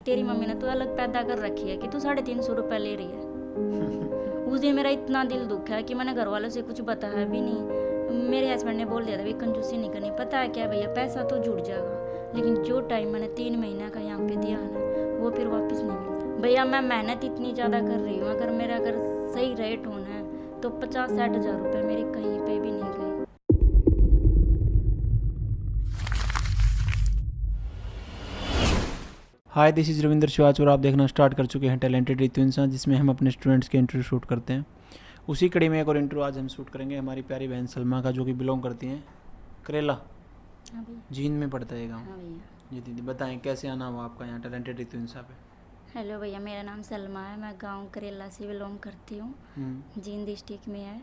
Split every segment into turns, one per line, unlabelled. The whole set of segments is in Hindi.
तेरी मम्मी ने तो अलग पैदा कर रखी है कि तू 350 रुपये ले रही है। उस दिन मेरा इतना दिल दुखा है कि मैंने घर वालों से कुछ बताया भी नहीं। मेरे हस्बैंड ने बोल दिया था भी कंजूसी नहीं करनी, पता है क्या भैया पैसा तो जुड़ जाएगा, लेकिन जो टाइम मैंने 3 महीने का यहाँ पे दिया है ना वो फिर वापस नहीं मिलता। भैया मैं मेहनत इतनी ज़्यादा कर रही हूँ, अगर सही रेट होना है तो 50-60 हज़ार रुपये मेरी कहीं पर भी नहीं गई।
हाय, दिस इज़ रविंद्र शिवाच और आप देखना स्टार्ट कर चुके हैं टैलेंटेड रितु इंसान, जिसमें हम अपने स्टूडेंट्स के इंटरव्यू शूट करते हैं। उसी कड़ी में एक और इंटरव्यू आज हम शूट करेंगे हमारी प्यारी बहन सलमा का, जो कि बिलोंग करती हैं करेला।
हाँ भैया।
जींद में पड़ता है गाँव।
हाँ भैया।
जी दीदी, बताएं कैसे आना हुआ आपका यहाँ टैलेंटेड रितु इंसान पे।
हेलो भैया, मेरा नाम सलमा है, मैं गांव करेला से बिलोंग करती हूँ, जींद डिस्ट्रिक्ट में है।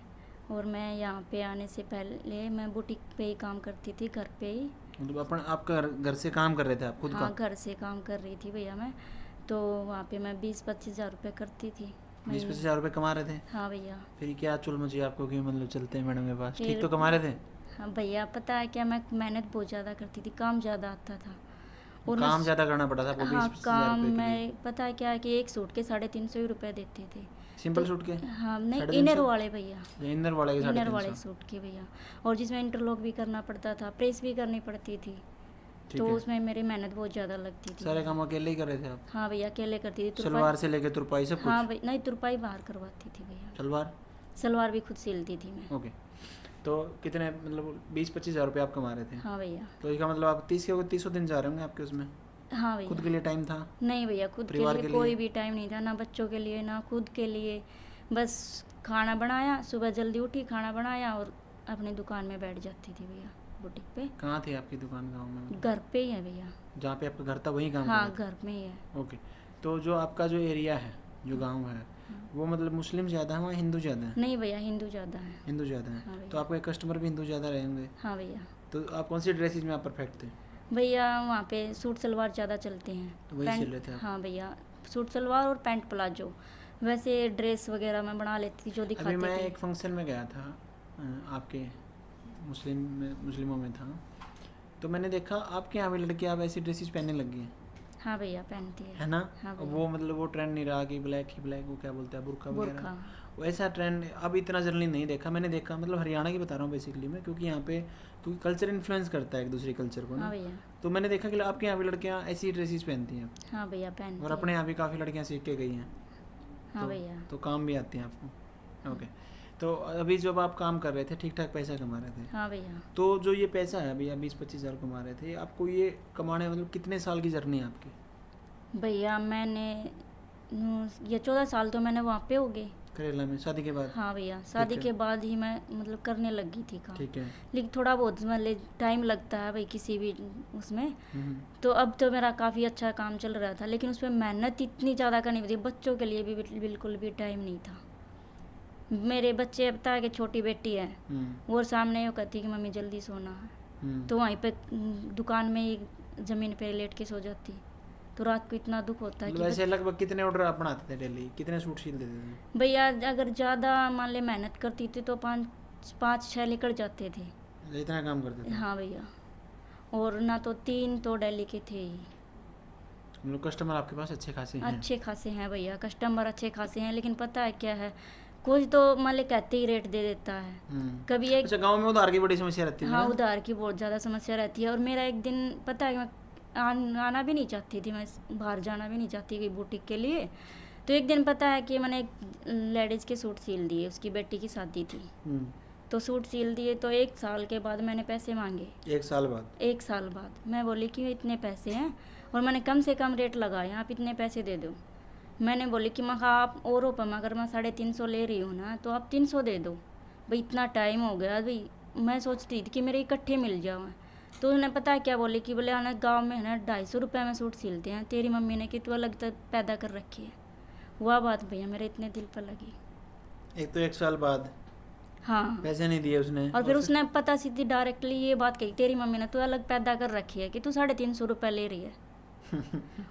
और मैं यहाँ पे आने से पहले मैं बुटीक पे ही काम करती थी, घर पे ही।
मतलब आपका घर से काम कर रहे थे आप खुद
हाँ,
का?
घर से काम कर रही थी भैया मैं। तो वहाँ पे मैं 20-25 हज़ार रुपये करती थी।
20-25 हज़ार रुपये कमा रहे थे?
हाँ भैया।
फिर क्या चुल मची आपको कि मतलब चलते हैं मैडम के पास? ठीक
फिर
तो कमा रहे थे?
हाँ भैया, पता है क्या, मैं मेहनत बहुत ज़्यादा करती थी, काम ज़्यादा आता था। और
काम ज़्यादा करना पड़ा था आपको?
हाँ,
20-25 हज़ार
काम
रुपये के लिए?
मैं पता है क्या है कि एक सूट के 350 रुपये देते थे।
सिंपल
तो
सूट के?
हाँ, नहीं
350?
इनर वाले भैया,
इनर वाले के
इनर वाले
350?
सूट के भैया। और जिसमें इंटरलॉक भी करना पड़ता था, प्रेस भी करनी पड़ती थी, तो उसमें मेरी मेहनत बहुत ज़्यादा लगती थी।
सारे काम अकेले ही कर रहे थे आप?
हाँ भैया, अकेले करती थी।
सलवार से लेके तुरपाई सब कुछ?
हाँ भैया, नहीं तुरपाई बाहर करवाती थी भैया। सलवार भी खुद सिलती थी मैं।
ओके। तो कितने मतलब 20-25 हज़ार रुपये आप कमा रहे थे?
हाँ भैया।
तो इसका मतलब आप 30 दिन जा रहे होंगे आपके उसमें?
हाँ भैया।
खुद के लिए टाइम था?
नहीं भैया, खुद के लिए कोई भी टाइम नहीं था, ना बच्चों के लिए ना खुद के लिए। बस खाना बनाया, सुबह जल्दी उठी, खाना बनाया और अपनी दुकान में बैठ जाती थी भैया, बुटीक पे।
कहाँ थी आपकी दुकान गाँव में?
घर पे ही है भैया।
जहाँ पे आपका घर था वहीं काम?
हाँ, घर में ही है।
ओके। तो जो आपका जो एरिया है, जो गाँव है, वो मतलब मुस्लिम ज़्यादा है वहाँ हिंदू ज़्यादा है?
नहीं भैया, हिंदू ज़्यादा है।
हिंदू ज़्यादा है?
हाँ
तो आपके कस्टमर भी हिंदू ज़्यादा रहे होंगे?
हाँ भैया।
तो आप कौन सी ड्रेसेज में आप परफेक्ट थे?
भैया वहाँ पे सूट सलवार ज़्यादा चलते हैं।
तो वही सिल रहे थे आप?
हाँ भैया, सूट सलवार और पैंट प्लाजो। वैसे ड्रेस वगैरह मैं बना लेती थी जो दिखाती
अभी मैं
थी।
एक फंक्शन में गया था, आपके मुस्लिमों में था, तो मैंने देखा आपके यहाँ भी लड़कियाँ अब ऐसी ड्रेसेस पहनने लगी हैं।
हाँ भैया, पहनती
है ना?
हाँ
वो मतलब वो ट्रेंड नहीं रहा कि ब्लैक ही ब्लैक, वो क्या बोलते हैं, बुर्का वगैरह, वैसा ट्रेंड अब इतना जल्दी नहीं देखा मैंने। देखा मतलब हरियाणा की बता रहा हूँ बेसिकली मैं, क्योंकि यहाँ पे क्योंकि कल्चर इन्फ्लुएंस करता है एक दूसरे कल्चर को ना।
हाँ भैया।
तो मैंने देखा कि आपके यहाँ भी लड़कियाँ ऐसी ड्रेसेस पहनती हैं।
हाँ भैया, पहनती
और अपने यहाँ भी काफ़ी लड़कियाँ सीख के गई हैं।
हाँ भैया।
तो काम भी आती हैं आपको? ओके। तो अभी जब आप काम कर रहे थे ठीक ठाक पैसा कमा रहे थे?
हाँ भैया।
तो जो ये पैसा है भैया 20-25 हज़ार कमा रहे थे, आपको ये कमाने मतलब कितने साल की जर्नी है आपकी?
भैया मैंने ये 14 साल तो मैंने वहाँ पे हो गए
करेला में शादी के बाद?
हाँ भैया, शादी के बाद ही मैं मतलब करने लगी थी काम।
ठीक है।
लेकिन थोड़ा बहुत मतलब टाइम लगता है भाई किसी भी उसमें। तो अब तो मेरा काफ़ी अच्छा काम चल रहा था, लेकिन उसमें मेहनत इतनी ज़्यादा करनी पड़ती, बच्चों के लिए भी बिल्कुल भी टाइम नहीं था। मेरे बच्चे पता है कि छोटी बेटी है, वो सामने वो कहती कि मम्मी जल्दी सोना है, तो वहीं पे दुकान में ही ज़मीन पे लेट के सो जाती। तो रात को इतना दुख होता है कि
वैसे लगभग कितने ऑर्डर आप बनाते थे डेली? कितने सूट सिल देते थे
भैया? अगर ज़्यादा मान ले मेहनत करती थी तो 5-6 निकल जाते थे।
इतना काम करते थे?
हाँ भैया। और ना तो 3 तो डेली के थे ही।
मतलब कस्टमर आपके पास अच्छे खासे हैं?
अच्छे खासे हैं भैया, कस्टमर अच्छे खासे हैं, लेकिन पता है क्या है, कुछ तो मान ले कहते ही रेट दे देता है। कभी एक
अच्छा, गाँव में उधार की बड़ी समस्या रहती है?
हाँ, उधार की बहुत ज़्यादा समस्या रहती है। और मेरा एक दिन पता है मैं आना भी नहीं चाहती थी, मैं बाहर जाना भी नहीं चाहती थी बुटीक के लिए। तो एक दिन पता है कि मैंने एक लेडीज़ के सूट सिल दिए, उसकी बेटी की शादी थी। तो सूट सिल दिए, तो 1 साल के बाद मैंने पैसे मांगे।
1 साल बाद?
1 साल बाद मैं बोली कि इतने पैसे हैं और मैंने कम से कम रेट लगाए, आप इतने पैसे दे दो। मैंने बोली कि मैं आप औरों पर अगर मैं 350 ले रही हूँ ना तो आप 300 दे दो भाई, इतना टाइम हो गया भाई। मैं सोचती थी कि मेरे इकट्ठे मिल जाओ। तो उन्हें पता है क्या बोले कि बोले आना गाँव में है ना 250 रुपये में सूट सिलते हैं, तेरी मम्मी ने कि तू अलग तक पैदा कर रखी है। वह बात भैया मेरे इतने दिल पर लगी।
एक तो 1 साल बाद
हाँ,
पैसे नहीं दिए उसने?
और फिर उसने पता सीधी डायरेक्टली ये बात कही, तेरी मम्मी ने तू अलग पैदा कर रखी है कि तू 350 रुपये ले रही है।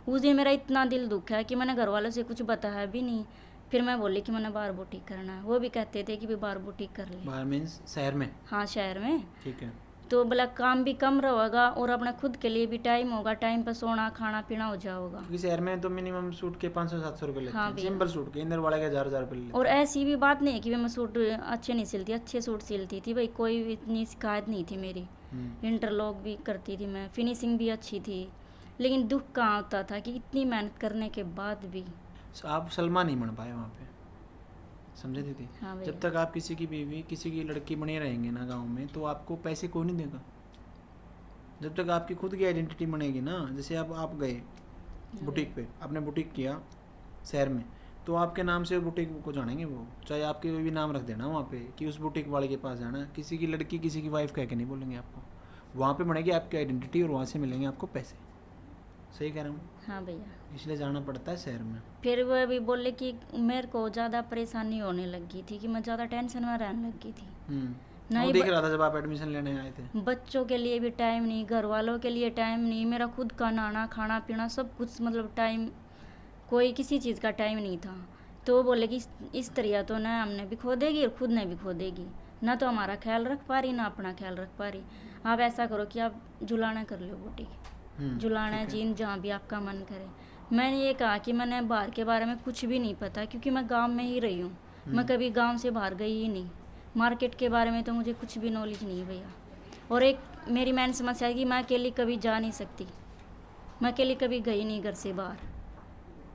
उस दिन मेरा इतना दिल दुखा है कि मैंने घर वालों से कुछ बताया भी नहीं। फिर मैं बोली कि मैंने बाहर बुटीक करना है, वो भी कहते थे कि भी बाहर बुटीक कर ले।
बाहर मीन्स शहर में?
हाँ, शहर में।
ठीक है।
तो बोला काम भी कम रहेगा और अपना खुद के लिए भी टाइम होगा, टाइम पर सोना खाना पीना हो जाएगा।
क्योंकि शहर में तो मिनिमम सूट के 500-700 रुपये लेते
हाँ
हैं,
भैया।
सिंपल सूट के, इंदर वाले के 1000 रुपये लेते
और
हैं।
ऐसी भी बात नहीं है कि मैं सूट अच्छे नहीं सिलती, अच्छे सूट सिलती थी भाई, कोई भी इतनी शिकायत नहीं थी मेरी। इंटरलॉक भी करती थी मैं, फिनिशिंग भी अच्छी थी। लेकिन दुख कहाँ होता था कि इतनी मेहनत करने के बाद भी।
आप सलमा नहीं बन पाए वहाँ पे, समझे दीदी?
हाँ भैया।
जब तक आप किसी की बीवी, किसी की लड़की बने रहेंगे ना गांव में, तो आपको पैसे कोई नहीं देगा। जब तक आपकी खुद की आइडेंटिटी बनेगी ना, जैसे अब आप गए बुटीक पे, आपने बुटीक किया शहर में, तो आपके नाम से बुटीक को जानेंगे वो, चाहे आपके कोई भी नाम रख देना वहाँ पे कि उस बुटीक वाले के पास जाना। किसी की लड़की, किसी की वाइफ कह के नहीं बोलेंगे आपको। वहाँ पे बनेगी आपकी आइडेंटिटी और वहाँ से मिलेंगे आपको पैसे। सही कह रहा हूँ?
हाँ भैया।
इसलिए जाना पड़ता है शहर में।
फिर वो भी बोले कि मेरे को ज़्यादा परेशानी होने लगी थी, कि मैं ज़्यादा टेंशन में रहने लगी थी।
वो
नहीं
देख रहा था जब आप एडमिशन लेने आए थे।
बच्चों के लिए भी टाइम नहीं, घर वालों के लिए टाइम नहीं, मेरा खुद का नहाना खाना पीना सब कुछ, मतलब टाइम, कोई किसी चीज़ का टाइम नहीं था। तो वो बोले कि इस तरह तो ना हमने भी खो देगी और खुद ने भी खो देगी, ना तो हमारा ख्याल रख पा रही ना अपना ख्याल रख पा रही। आप ऐसा करो कि आप जुलाना कर लो बुटीक, जुलाना जीन जहाँ भी आपका मन करे। मैंने ये कहा कि मैंने बाहर के बारे में कुछ भी नहीं पता, क्योंकि मैं गांव में ही रही हूँ, मैं कभी गांव से बाहर गई ही नहीं। मार्केट के बारे में तो मुझे कुछ भी नॉलेज नहीं है भैया। और एक मेरी मेन समस्या है कि मैं अकेली कभी जा नहीं सकती, मैं अकेली कभी गई नहीं घर से बाहर।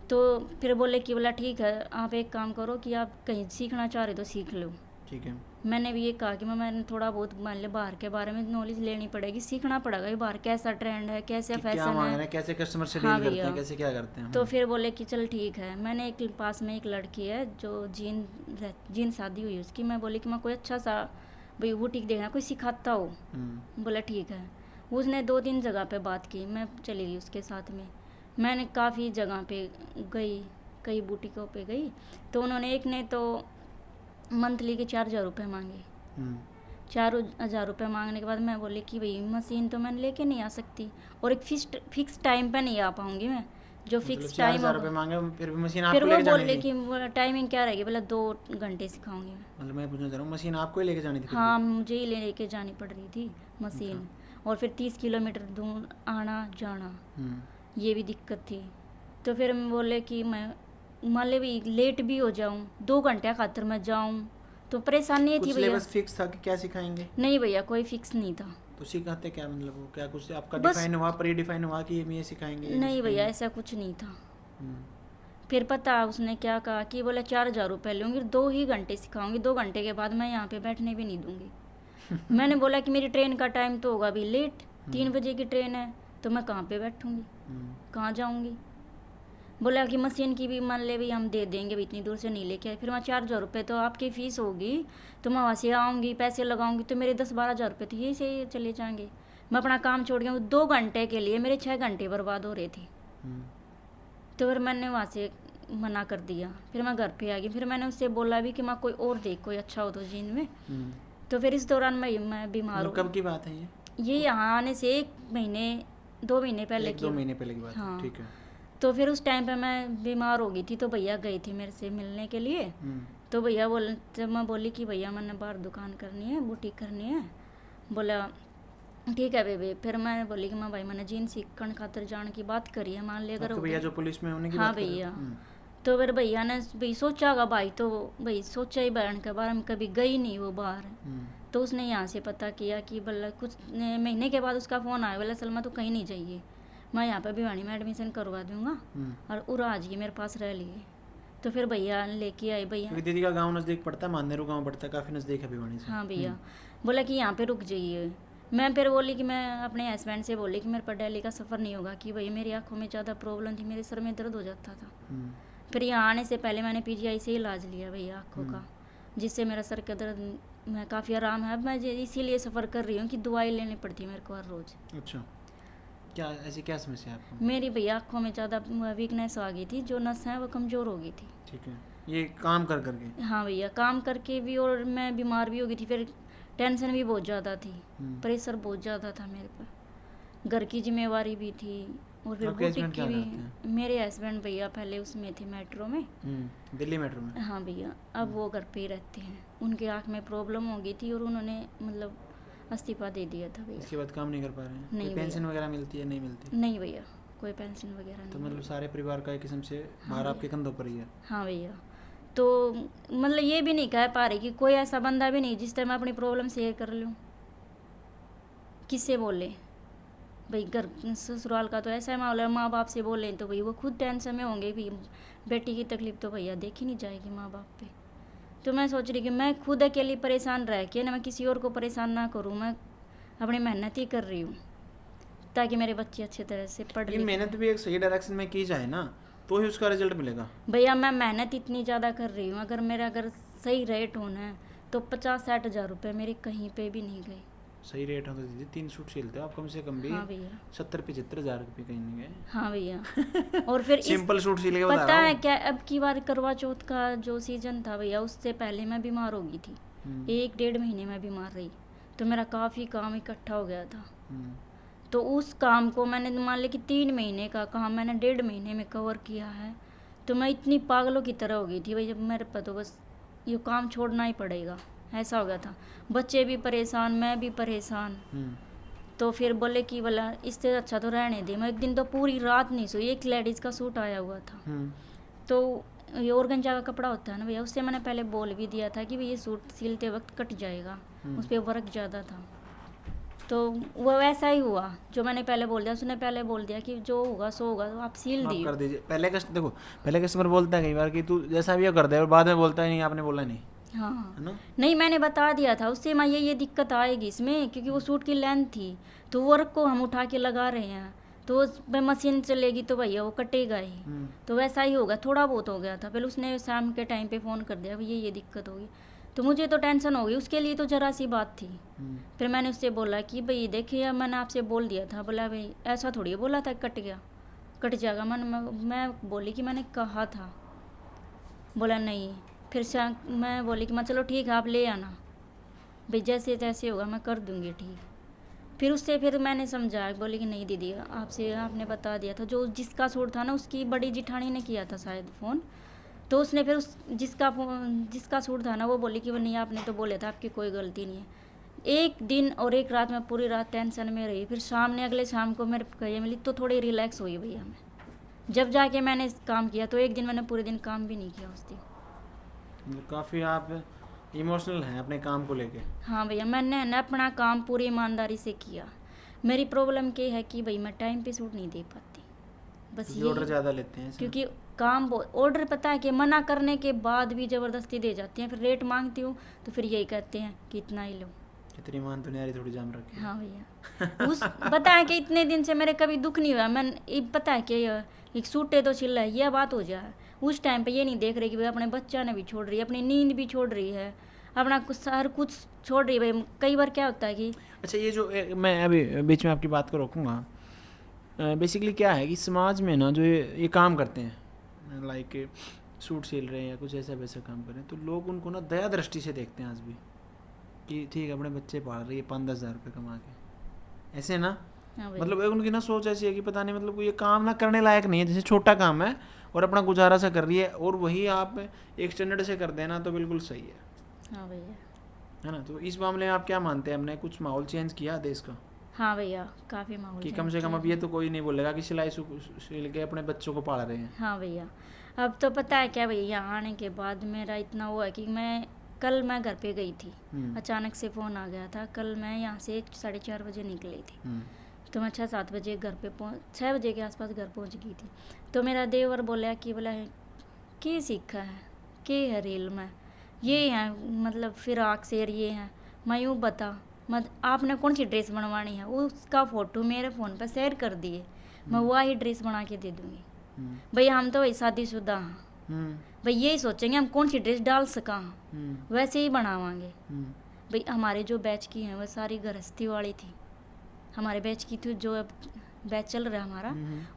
तो फिर बोले कि बोला ठीक है, आप एक काम करो कि आप कहीं सीखना चाह रहे तो सीख लो।
ठीक है।
मैंने भी ये कहा कि मैंने थोड़ा बहुत मान लिया बाहर के बारे में नॉलेज लेनी पड़ेगी, सीखना पड़ेगा कि बाहर कैसा ट्रेंड है, कैसे
कि क्या
फैशन
मांग रहे
है।
हैं, कैसे कस्टमर से
हाँ
डील करते
भैया।
हैं, कैसे क्या करते हैं।
तो फिर बोले कि चल ठीक है। मैंने एक पास में एक लड़की है जो जीन शादी हुई उसकी, मैं बोली कि मैं कोई अच्छा सा भाई बुटीक देखना, कोई सिखाता हो। बोला ठीक है। उसने 2-3 जगह पे बात की, मैं चली गई उसके साथ में। मैंने काफ़ी जगह पे गई, कई बुटीकों पे गई, तो उन्होंने एक ने तो मंथली के 4000 रुपये मांगे। 4000 रुपये मांगने के बाद मैं बोली कि भाई मशीन तो मैं लेके नहीं आ सकती, और एक फिक्स टाइम पे नहीं आ पाऊंगी मैं, जो फिक्स टाइम
4000 रुपये मांगे, फिर भी मशीन
फिर
आपको
वो
लेके जानी
बोले
थी।
कि वो टाइमिंग क्या रहेगी, बोला 2 घंटे सिखाऊंगी मैं।
मतलब मैं पूछना चाह रहा हूँ, मशीन आपको ही लेके जानी थी फिर
हाँ, मुझे ही लेके जानी पड़ रही थी मशीन, और फिर 30 किलोमीटर दूर आना जाना, ये भी दिक्कत थी। तो फिर मैं बोले कि मैं मान ले भी लेट भी हो जाऊँ, 2 घंटे खातर मैं जाऊँ, तो परेशानी
कुछ
थी भैया।
सिलेबस फिक्स था कि क्या सिखाएंगे?
नहीं भैया, कोई फिक्स नहीं था।
तो सिखाते क्या, मतलब वो क्या कुछ आपका
बस-
डिफाइन हुआ, प्री डिफाइन हुआ कि ये सिखाएंगे, ये
नहीं भैया,
सिखाएंगे?
ऐसा कुछ नहीं था।
हम्म,
फिर पता उसने क्या कहा कि बोले 4000 रुपये लूँगी, 2 ही घंटे सिखाऊंगी, 2 घंटे के बाद मैं यहाँ पे बैठने भी नहीं दूंगी। मैंने बोला कि मेरी ट्रेन का टाइम तो होगा अभी लेट, 3 बजे की ट्रेन है, तो मैं कहाँ पे बैठूंगी, कहाँ जाऊंगी। बोला कि मशीन की भी मान ले भी हम दे देंगे, भी इतनी दूर से नहीं लेके आए। फिर मैं 4000 रुपये तो आपकी फ़ीस होगी, तो मैं वहाँ से आऊँगी, पैसे लगाऊंगी, तो मेरे 10-12 हज़ार रुपये तो यही से चले जाएंगे। मैं अपना काम छोड़ गया, 2 घंटे के लिए मेरे 6 घंटे बर्बाद हो रहे थे। तो फिर मैंने वहाँ से मना कर दिया। फिर मैं घर पे आ गई। फिर मैंने उससे बोला भी कि मैं कोई और देख, कोई अच्छा हो तो जीन में। तो फिर इस दौरान मैं बीमार हो
कब की बात है
ये यहाँ आने से 1 महीने 2 महीने पहले की।
2 महीने पहले की बात है।
हाँ।
ठीक है।
तो फिर उस टाइम पे मैं बीमार हो गई थी, तो भैया गई थी मेरे से मिलने के लिए। तो भैया बोल, जब मैं बोली कि भैया मैंने बाहर दुकान करनी है, बुटीक करनी है, बोला ठीक है बेबी। फिर मैं बोली कि मैं भाई मैंने जीन सीखने खातर जाने की बात करी है, मान ले अगर
भैया जो पुलिस में होने की
हाँ
बात कर रहे हो?
भैया। तो फिर भैया ने भाई सोचा होगा, भाई तो भाई सोचा ही बहन के बारे में, कभी गई नहीं वो बाहर। तो उसने यहाँ से पता किया कि बोला कुछ महीने के बाद उसका फ़ोन आया, बोला सलमा तो कहीं नहीं जाइए, मैं यहाँ पे भिवानी में एडमिशन करवा दूंगा और उरा आ जाइए मेरे पास रह लिए। तो फिर भैया लेके आए। भैया
दीदी का गांव नज़दीक पड़ता है, मानेरू गांव पड़ता है, काफ़ी नज़दीक है भिवानी से।
हाँ भैया। बोला कि यहाँ पे रुक जाइए। मैं फिर बोली कि मैं अपने हस्बैंड से बोली कि मेरे पर दिल्ली का सफ़र नहीं होगा, कि भाई मेरी आँखों में ज़्यादा प्रॉब्लम थी, मेरे सर में दर्द हो जाता था। फिर यहाँ आने से पहले मैंने PGI से इलाज लिया भैया आँखों का, जिससे मेरा सर का दर्द में काफ़ी आराम है। अब मैं इसीलिए सफ़र कर रही हूँ कि दवाई लेनी पड़ती है मेरे को हर रोज़।
अच्छा, क्या ऐसी क्या समस्या है आपको?
मेरी भैया आँखों में ज़्यादा वीकनेस आ गई थी, जो नस है वो कमज़ोर हो गई थी।
ठीक है, ये काम कर करके?
हाँ भैया, काम करके भी, और मैं बीमार भी हो गई थी। फिर टेंशन भी बहुत ज़्यादा थी, प्रेशर बहुत ज़्यादा था मेरे पर, घर की जिम्मेवारी भी थी, और फिर बुटीक की भी। मेरे हस्बैंड भैया पहले उसमें थे मेट्रो में,
दिल्ली मेट्रो में।
हाँ भैया, अब वो घर पे ही रहते हैं। उनके आँख में प्रॉब्लम हो गई थी और उन्होंने मतलब इस्तीफा दे दिया था भैया।
इसके बाद काम नहीं कर पा रहे हैं?
नहीं
कोई
भैया।
पेंशन वगैरह मिलती है? नहीं मिलती?
नहीं भैया, कोई पेंशन वगैरह
तो
नहीं
मतलब सारे परिवार का एक किस्म से भार आपके कंधों पर ही है।
हाँ भैया। तो मतलब ये भी नहीं कह पा रही कि कोई ऐसा बंदा भी नहीं जिससे मैं अपनी प्रॉब्लम शेयर कर लूँ। किससे बोले भाई, घर ससुराल का तो ऐसा है माहौल है, माँ बाप से बोलें तो भाई वो खुद टेंशन में होंगे कि बेटी की तकलीफ तो भैया देखी नहीं जाएगी माँ बाप पे। तो मैं सोच रही कि मैं खुद अकेली परेशान रह के ना, मैं किसी और को परेशान ना करूँ, मैं अपनी मेहनत ही कर रही हूँ ताकि मेरे बच्चे अच्छे तरह से पढ़
ये
लिख।
मेहनत भी एक सही डायरेक्शन में की जाए ना, तो ही उसका रिजल्ट मिलेगा।
भैया मैं मेहनत इतनी ज़्यादा कर रही हूँ, अगर सही रेट होना है तो 50-60 हज़ार रुपये मेरे कहीं पे भी नहीं गए।
सही रेट हो तो दीदी 3 सूट सिलते हो आप कम से कम भी।
हाँ भैया।
70-75 हज़ार रुपये कहीं नहीं गए।
हाँ भैया। और फिर
सिंपल सूट सिल के बता
पता
रहा
है
हूँ।
क्या, अब की बार करवा चौथ का जो सीजन था भैया, उससे पहले मैं बीमार हो गई थी। 1-1.5 महीने में बीमार रही, तो मेरा काफ़ी काम इकट्ठा हो गया था। तो उस काम को मैंने मान लिया कि 3 महीने का काम मैंने 1.5 महीने में कवर किया है। तो मैं इतनी पागलों की तरह हो गई थी भाई, जब मेरे पर तो बस ये काम छोड़ना ही पड़ेगा, ऐसा हो गया था। बच्चे भी परेशान, मैं भी परेशान। तो फिर बोले कि बोला इससे अच्छा तो रहने दे। मैं एक दिन तो पूरी रात नहीं सोई, एक लेडीज़ का सूट आया हुआ था, तो ये ऑर्गेन्जा का कपड़ा होता है ना भैया, उससे मैंने पहले बोल भी दिया था कि भाई ये सूट सिलते वक्त कट जाएगा, उस पर वर्क ज़्यादा था। तो वो वैसा ही हुआ जो मैंने पहले बोल दिया। उसने पहले बोल दिया कि जो होगा सो होगा, तो आप सिल
माफ
दिए।
कर दीजिए। पहले कस्टमर बोलता है कई बार कि तू जैसा भी हो कर दे, और बाद में बोलता है नहीं आपने बोला नहीं,
हाँ
है ना।
नहीं, मैंने बता दिया था उससे, मैं ये दिक्कत आएगी इसमें, क्योंकि वो सूट की लेंथ थी, तो वर्क को हम उठा के लगा रहे हैं, तो उस पे मशीन चलेगी तो भैया वो कटेगा ही। तो वैसा ही होगा, थोड़ा बहुत हो गया था। फिर उसने शाम के टाइम पे फ़ोन कर दिया भैया ये दिक्कत होगी, तो मुझे तो टेंशन हो गई, उसके लिए तो जरा सी बात थी। फिर मैंने उससे बोला कि भाई देखिए मैंने आपसे बोल दिया था। बोला भाई ऐसा थोड़ी है, बोला था कट गया, कट जाएगा। मैं बोली कि मैंने कहा था। बोला नहीं। फिर मैं बोली कि मैं चलो ठीक है आप ले आना, भाई जैसे तैसे होगा मैं कर दूँगी ठीक। फिर मैंने समझाया, बोली कि नहीं दीदी आपने बता दिया था। जो जिसका सूट था ना, उसकी बड़ी जिठानी ने किया था शायद फ़ोन, तो उसने फिर उस जिसका सूट था ना, वो बोली कि वो नहीं आपने तो बोले था, आपकी कोई गलती नहीं है। एक दिन और एक रात में पूरी रात टेंशन में रही। फिर अगले शाम को मेरे को ये मिली तो थोड़ी रिलैक्स हुई भैया मैं। जब जाके मैंने काम किया तो एक दिन मैंने पूरे दिन काम भी नहीं किया उस दिन।
काफ़ी आप इमोशनल हैं अपने काम को लेके।
हाँ भैया, मैंने ना अपना काम पूरी ईमानदारी से किया। मेरी प्रॉब्लम ये है कि भाई मैं टाइम पे सूट नहीं दे पाती, बस ये
ऑर्डर ज़्यादा लेते हैं
क्योंकि काम ऑर्डर पता है कि मना करने के बाद भी ज़बरदस्ती दे जाती हैं। फिर रेट मांगती हूँ तो फिर यही कहते हैं कि इतना ही लो।
इतनी मान दुनियारी थोड़ी जाम रखी।
हाँ भैया। पता है कि इतने दिन से मेरे कभी दुख नहीं हुआ। पता है कि एक सूटे तो सिल है, यह बात हो जाए। उस टाइम पे ये नहीं देख रही कि भाई अपने बच्चा ने भी छोड़ रही है, अपनी नींद भी छोड़ रही है, अपना हर कुछ छोड़ रही है भाई। कई बार क्या होता है कि
अच्छा, ये जो मैं अभी बीच में आपकी बात को रोकूंगा। बेसिकली क्या है कि समाज में ना जो ये काम करते हैं, लाइक सूट सिल रहे हैं या कुछ ऐसा वैसा काम कर रहे हैं, तो लोग उनको ना दया दृष्टि से देखते हैं आज भी कि ठीक है अपने बच्चे पाल रही है 5-10 हज़ार रुपये कमा के, ऐसे ना। मतलब उनकी ना सोच ऐसी है कि पता नहीं, मतलब ये काम ना करने लायक नहीं है, जैसे छोटा काम है और अपना गुजारा सा कर रही है, और वही आप एक स्टैंडर्ड से कर देना तो बिल्कुल सही है।
हाँ भैया।
है ना। तो इस मामले में आप क्या मानते हैं, हमने कुछ माहौल चेंज किया देश का?
हाँ भैया, काफ़ी माहौल
कि कम से कम अब ये तो कोई नहीं बोलेगा कि सिलाई सिल के अपने बच्चों को पाल रहे हैं।
हाँ भैया, अब तो पता है क्या भैया, यहाँ आने के बाद मेरा इतना हुआ है कि कल मैं घर पे गई थी, अचानक से फ़ोन आ गया था। कल मैं यहाँ से 4:30 बजे निकली थी, तो मैं 6-7 बजे 6 बजे के आसपास घर पहुँच गई थी। तो मेरा देवर बोला कि बोला के सीखा है, के है रील में ये है, मतलब फिराक शेर ये है। मैं यूँ बता आपने कौन सी ड्रेस बनवानी है, उसका फ़ोटो मेरे फ़ोन पर शेयर कर दिए, मैं वही ड्रेस बना के दे दूँगी। भैया हम तो वही शादीशुदा हैं, भाई यही सोचेंगे हम कौन सी ड्रेस डाल सका, वैसे ही बनावांगे। भाई हमारे जो बैच की हैं वो सारी गृहस्थी वाली थी, हमारे बैच की थी, जो अब बैच चल रहा है हमारा,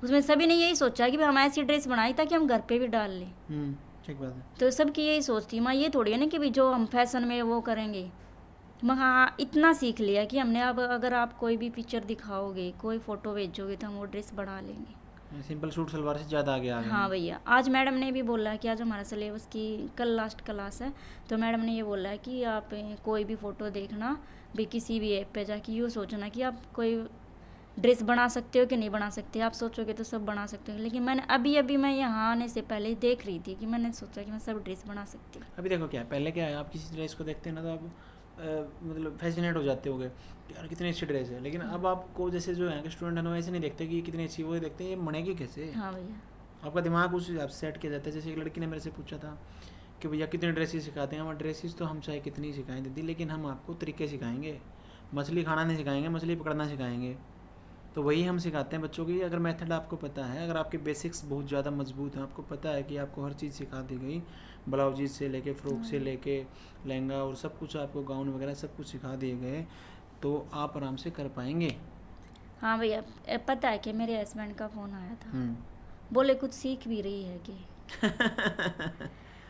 उसमें सभी ने यही सोचा कि भाई हम ऐसी ड्रेस बनाई ताकि हम घर पे भी डाल लें।
ठीक बात है।
तो सबकी यही सोच थी। मैं ये थोड़ी है ना कि भाई जो हम फैशन में वो करेंगे। मैं हाँ इतना सीख लिया कि हमने अब अगर आप कोई भी पिक्चर दिखाओगे, कोई फ़ोटो भेजोगे तो हम वो ड्रेस बना लेंगे।
सिंपल सूट सलवार से ज़्यादा आगे आ गए
हाँ
हैं।
भैया, आज मैडम ने भी बोला है कि आज हमारा सिलेबस की कल लास्ट क्लास है, तो मैडम ने ये बोला है कि आप कोई भी फ़ोटो देखना भी किसी भी ऐप पे जाके यूँ सोचना कि आप कोई ड्रेस बना सकते हो कि नहीं बना सकते। आप सोचोगे तो सब बना सकते हो, लेकिन मैंने अभी मैं यहाँ आने से पहले देख रही थी कि मैंने सोचा कि मैं सब ड्रेस बना सकती हूँ।
अभी देखो क्या है, पहले क्या है, आप किसी ड्रेस को देखते हैं ना तो आप मतलब फैसिनेट हो जाते होगे कि यार कितनी अच्छी ड्रेस है, लेकिन अब आपको जैसे जो यहाँ के स्टूडेंट हैं वो ऐसे नहीं देखते कि ये कितनी अच्छी, वो देखते हैं ये बनेगी कैसे।
हाँ भैया।
आपका दिमाग उस हिसाब से सेट किया जाता है। जैसे एक लड़की ने मेरे से पूछा था कि भैया कितने ड्रेसेस सिखाते हैं। हमारे ड्रेसेस तो हम चाहे कितनी सिखाएं दीदी, लेकिन हम आपको तरीके सिखाएंगे, मछली खाना नहीं सिखाएंगे, मछली पकड़ना सिखाएंगे। तो वही हम सिखाते हैं बच्चों की। अगर मेथड आपको पता है, अगर आपके बेसिक्स बहुत ज़्यादा मजबूत हैं, आपको पता है कि आपको हर चीज़ सिखा दी गई, ब्लाउज से लेके फ्रॉक से लेके लहंगा और सब कुछ, आपको गाउन वगैरह सब कुछ सिखा दिए गए, तो आप आराम से कर पाएंगे।
हाँ भैया, पता है कि मेरे हस्बैंड का फ़ोन आया था, बोले कुछ सीख भी रही है कि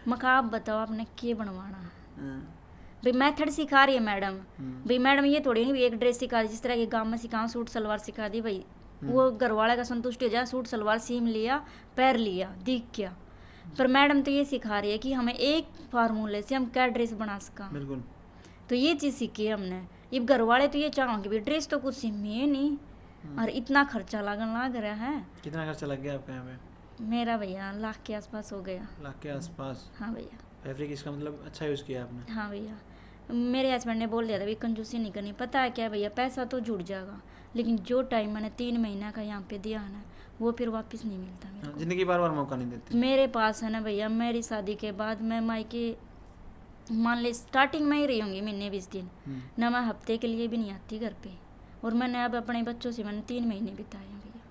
मैं कहा आप बताओ आपने क्या बनवाना है। भाई मेथड सिखा रही है मैडम। भाई मैडम ये थोड़ी नहीं एक ड्रेस सिखा दी, जिस तरह के गाँव में सिखाऊं सूट सलवार सिखा दी, भाई वो घर वाले का संतुष्ट हो जाए, सूट सलवार सीम लिया, पैर लिया, दिख गया। पर मैडम तो ये सिखा रही है कि हमें एक फार्मूले से हम क्या ड्रेस बना सका।
बिल्कुल।
तो ये चीज़ सीखी है हमने। ये घर वाले तो ये चाहोगे भाई ड्रेस तो कुछ सीमी है नहीं, और इतना खर्चा लगन लग रहा है।
कितना खर्चा लग गया आपका यहाँ पे?
मेरा भैया लाख के आसपास हो गया।
लाख के आसपास?
हाँ भैया।
फैब्रिक इसका मतलब अच्छा यूज़ किया आपने?
हाँ भैया, मेरे हस्बैंड ने बोल दिया था भाई कंजूसी नहीं करनी। पता है क्या भैया, पैसा तो जुड़ जाएगा, लेकिन जो टाइम मैंने 3 महीना का यहाँ पे दिया है ना, वो फिर वापस नहीं मिलता मेरे को।
जिंदगी बार बार मौका नहीं देती।
मेरे पास है ना भैया, मेरी शादी के बाद मैं मायके मान ले स्टार्टिंग में ही रही होंगी महीने 20 दिन, ना मैं हफ्ते के लिए भी नहीं आती घर पे। और मैंने अब अपने बच्चों से मैंने 3 महीने बिताए हैं भैया।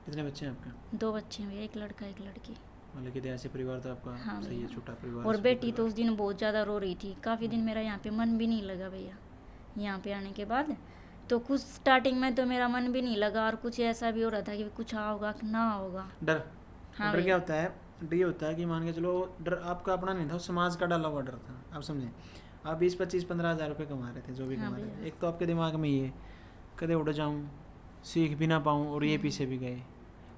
कितने बच्चे हैं आपके?
2 बच्चे हैं भैया, एक लड़का एक लड़की।
मतलब कि ऐसे परिवार तो आपका
हाँ
सही है,
भैया।
छोटा परिवार।
और बेटी तो उस दिन बहुत ज़्यादा रो रही थी, काफ़ी दिन मेरा यहाँ पे मन भी नहीं लगा भैया। यहाँ पे आने के बाद तो कुछ स्टार्टिंग में तो मेरा मन भी नहीं लगा, और कुछ ऐसा भी हो रहा था कि कुछ होगा कि ना होगा।
डर?
हाँ
डर
भैया।
क्या होता है? डर ये होता है कि मान के चलो, डर आपका अपना नहीं था, वो समाज का डाला हुआ डर था। आप समझे, आप 20, 25, 15 हज़ार रुपये कमा रहे थे, जो भी
हाँ
कमा रहे
भैया।
थे। एक तो आपके दिमाग में ये कदे उड़ जाऊँ, सीख भी ना पाऊँ, और ये पीछे भी गए,